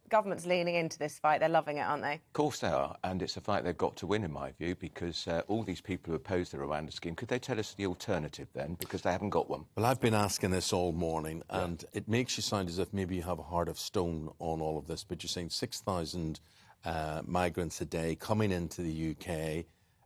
government's leaning into this fight. They're loving it, aren't they? Of course they are, and it's a fight they've got to win, in my view, because all these people who oppose the Rwanda scheme, could they tell us the alternative then? Because they haven't got one. Well, I've been asking this all morning, and it makes you sound as if maybe you have a heart of stone on all of this, but you're saying 6,000 migrants a day coming into the UK.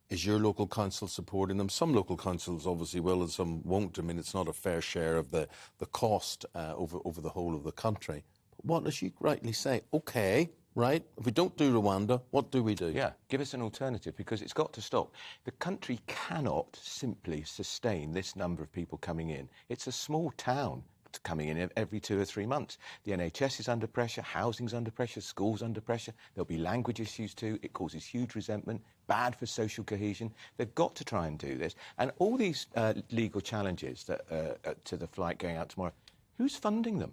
Is your local council supporting them? Some local councils obviously will and some won't. I mean, it's not a fair share of the cost over the whole of the country. But what, as you rightly say, OK, right, if we don't do Rwanda, what do we do? Yeah, give us an alternative, because it's got to stop. The country cannot simply sustain this number of people coming in. It's a small town coming in every 2 or 3 months. The NHS is under pressure, housing's under pressure, schools under pressure. There'll be language issues too. It causes huge resentment, bad for social cohesion. They've got to try and do this. And all these legal challenges that, to the flight going out tomorrow, who's funding them?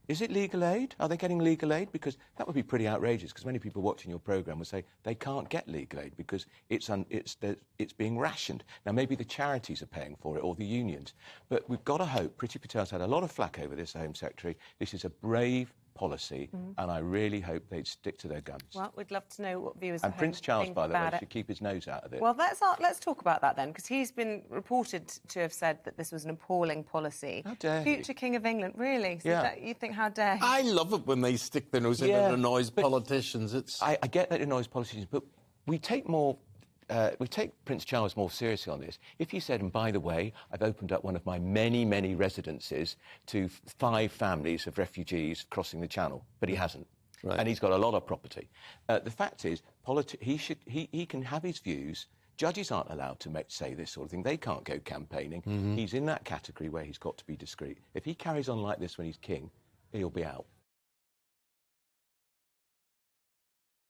Is it legal aid? Are they getting legal aid? Because that would be pretty outrageous, because many people watching your programme will say they can't get legal aid because it's being rationed. Now, maybe the charities are paying for it, or the unions. But we've got to hope. Priti Patel's had a lot of flack over this, the Home Secretary. This is a brave policy, and I really hope they'd stick to their guns. Well, we'd love to know what viewers and Prince Charles, by the way, should keep his nose out of it. Well, let's talk about that then, because he's been reported to have said that this was an appalling policy. How dare Future King of England, really? So Yeah. you think, how dare he? I love it when they stick their nose in and annoys politicians. I get that it annoys politicians, but we take Prince Charles more seriously on this. If he said, and by the way, I've opened up one of my many, many residences to 5 families of refugees crossing the Channel, but he hasn't. Right. And he's got a lot of property. The fact is, he can have his views. Judges aren't allowed to say this sort of thing. They can't go campaigning. He's in that category where he's got to be discreet. If he carries on like this when he's king, he'll be out.